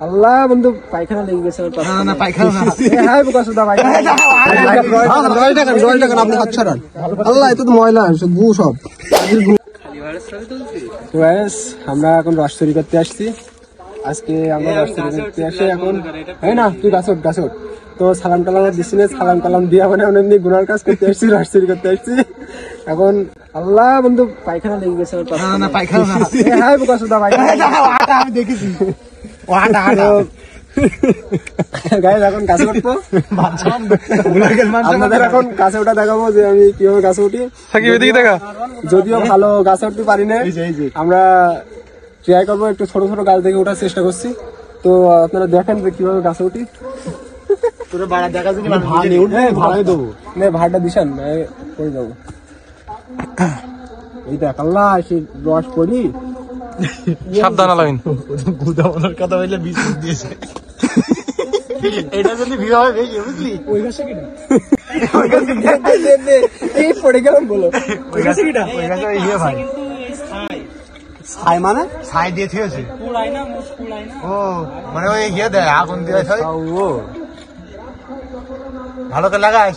আল্লাহ বন্ধু পায়খানা লেগে গেছে না পায়খানা না হ্যাঁ বকাসুদা পায়খানা আপনি হাত ছাড়ান আল্লাহ এত তো ময়লা গু সব গাইস আমরা এখন রস তৈরি করতে আসছি আজকে আমরা রস তৈরি করতে আসি এখন হ্যাঁ না তুই গাছ ওঠ তো সালাম কালাম দিচ্ছি না সালাম কালাম দিয়া মানে এমনি গুনার কাজ করতে আসছি রস তৈরি করতে আসছি এখন আল্লাহ বন্ধু পায়খানা লেগে গেছে না পায়খানা না হ্যাঁ বকাসুদা পায়খানা আমি দেখেছি গাইস এখন গাছে উঠবো আপনাদের এখন গাছে ওঠা দেখাবো যে আমি কিভাবে গাছে উঠি যদিও ভালো গাছে উঠতে পারি না আমরা ট্রাই করবো একটু ছোট ছোট গাছ দেখে ওঠার চেষ্টা করছি তো আপনারা দেখেন যে কিভাবে গাছে উঠি ভাড়াটা দিশান করে যাবো এই দেখ আল্লাহ সেই রস পড়ি সাবধান আলামিন কথা বললে বিষ দিয়েছে এটা যদি ভিড় হয় বেশি বুঝলি ওই গাছে কিনা এই পড়ে গেলাম বলো ওই গাছে কিনা ওই গাছে ইয়ে ভাই ছাই মানে ছাই দিয়ে থিয়েছে পুরাই না মুসকুলাই না ও মানে ওই ইয়ে দেয় আগুন দিয়ে হয় ও ভালো করে লাগাস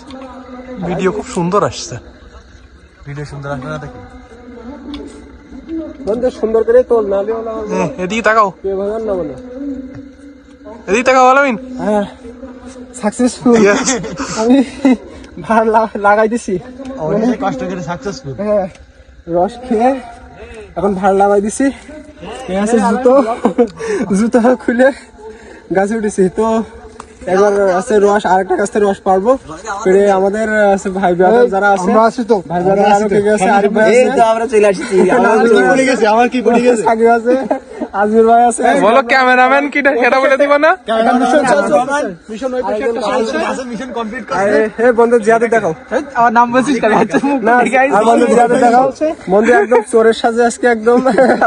ভিডিও খুব সুন্দর আসছে ভিডিও সুন্দর আসবে না দেখি বন্ধু সুন্দর করে তোল না দিও না এদিকে তাকাও কে ভগবান না বলে এদিকে তাকাও আলামিন হ্যাঁ সাকসেসফুল আমি ভার লাগাই দিছি অনেক কষ্ট করে সাকসেসফুল হ্যাঁ রস খেয়ে এখন ভার লাগাই দিছি আছে জুতো খুলে গাছে উঠেছি তো একবার আছে রস আরেকটা গাছ থেকে রস পারবো পেরে আমাদের আছে ভাই ব্রাদার যারা আছে আমরা আছি তো ভাই ব্রাদার আরো কে গেছে আরিফ ভাই আছে এই তো আমরা চলে আসছি আমার কি পড়ে গেছে সাকি আছে আজমির ভাই আছে বলো ক্যামেরাম্যান কিটা সেটা বলে দিব না মিশন ওই পাশে একটা আছে মিশন কমপ্লিট করতে হে বন্ধু জিয়াদে দেখাও আমার নাম বলছিস কেন না গাইস আর বন্ধু জিয়াদে দেখাও বন্ধু একদম চোরের সাজে আজকে একদম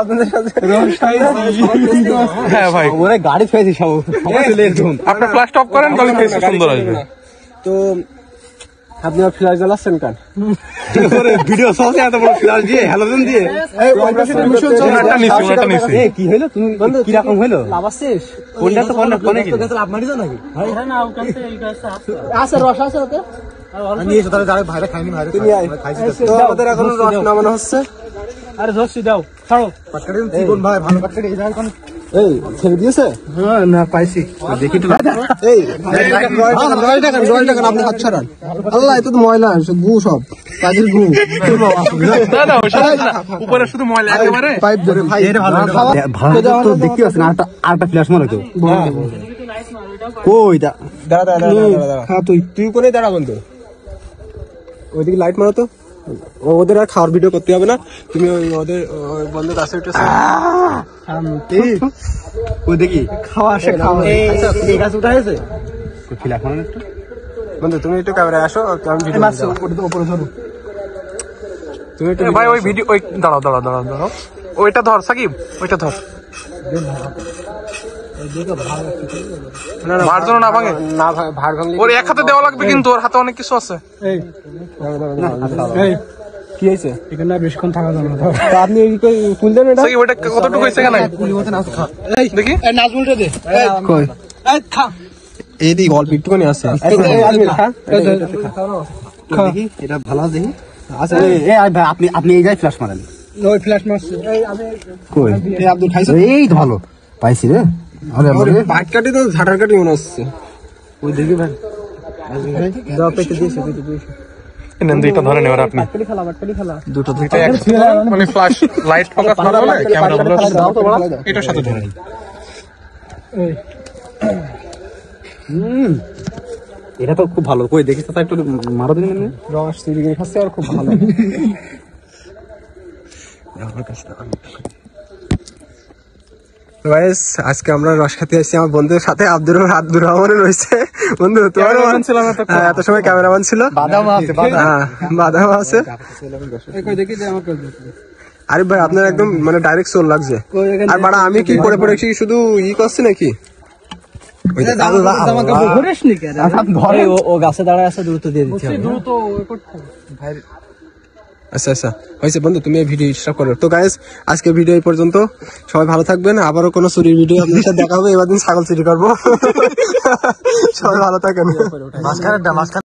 আপনাদের সাথে হ্যাঁ ভাই ওরে গাড়ি ফেলেছি সব চলে একদম আপনি ফ্ল্যাশ অফ করেন তাহলে ফেস সুন্দর আসবে তো আপনি আর ফ্ল্যাশ জ্বালাচ্ছেন কেন ভিডিও সহজে এত বড় ফ্ল্যাশ দিয়ে হ্যালোজেন দিয়ে কি হইলো তুমি কি রকম হইলো লাভ আসছিস কোনটা তো কোন লাভ মারি যাও নাকি হ্যাঁ না আছে রস আছে ওতে নিয়ে এসো তাহলে যারা ভাইরা খাইনি ভাইরা তুমি খাইছি তো আমাদের এখন রস নামানো হচ্ছে আরে রস দাও ছাড়ো পাটকাটি জীবন ভাই ভালো পাটকাটি এই জায়গা কোন এই ছেড়ে দিয়েছে হ্যাঁ না পাইছি দেখি তো এই রয়্যাল টাকা আপনি হাত ছাড়ান আল্লাহ এত তো ময়লা গু সব কাজের গু দাদা উপরে শুধু ময়লা একেবারে পাইপ ধরে ভাই এর ভালো তো দেখতে পাচ্ছেন আরেকটা ফ্ল্যাশ মারো তো কই দাঁড়া হ্যাঁ তুই কোনে দাঁড়া বন্ধু ওইদিকে লাইট মারো তো ওদের আর খাওয়ার ভিডিও করতে হবে না তুমি ওদের বন্ধুর কাছে ওই দেখি খাওয়া আসে খাওয়া এই গাছ উঠা হয়েছে ফ্ল্যাশ মারো একটু বন্ধু তুমি একটু ক্যামেরায় আসো আমি ভিডিও উপরে ধরো তুমি একটু ভাই ওই ভিডিও ওই দাঁড়াও ওইটা ধর সাকিব ওইটা ধর ভার জন্য না ভাঙে না ভার ভাঙলে ওর এক হাতে দেওয়া লাগবে কিন্তু ওর হাতে অনেক কিছু আছে কি হয়েছে এখানে বেশিক্ষণ থাকা যাবে না আপনি ফুল দেন এটা ওইটা কতটুকু হয়েছে কেন দেখি নাজমুলটা দে কই এই দিক অল্প একটুখানি আছে দেখি এটা ভালো দেখি আচ্ছা আপনি আপনি এই যাই ফ্ল্যাশ মারেন ওই ফ্ল্যাশ মারছে কই এই আব্দুল খাইছে এই তো ভালো পাইছি রে আরে পাট কাটি তো ঝাটার কাটি মনে হচ্ছে ওই দেখি ভাই দাও পেতে দিয়েছে নেন দুইটা ধরে নেওয়ার আপনি বাটকাটি খেলা দুটো মানে ফ্ল্যাশ লাইট ফোকাস না হলে ক্যামেরা ভালো এটার সাথে ধরে এটা তো খুব ভালো কই দেখিস তো একটু মারো দিন রস তৈরি করে খাচ্ছে আর খুব ভালো গাইস আজকে আমরা রস খেতে আসছি আমার বন্ধুর সাথে আব্দুর রহমানের রয়েছে বন্ধু তোমার এত সময় ক্যামেরাম্যান ছিল বাদাম আছে আরে ভাই আপনার একদম মানে ডাইরেক্ট সোল লাগছে আর বাড়া আমি কি করে পড়েছি শুধু করছি নাকি ও গাছে দাঁড়ায় আছে দ্রুত দিয়ে দিচ্ছে আচ্ছা আচ্ছা হয়েছে বন্ধু, তুমি এই ভিডিও স্টপ করো। তো গাইস আজকে ভিডিও এই পর্যন্ত, সবাই ভালো থাকবেন। আবারও কোনো চুরির ভিডিও আপনার সাথে দেখা হবে, এবার দিন ছাগল চুরি করবো। সবাই ভালো থাকেন।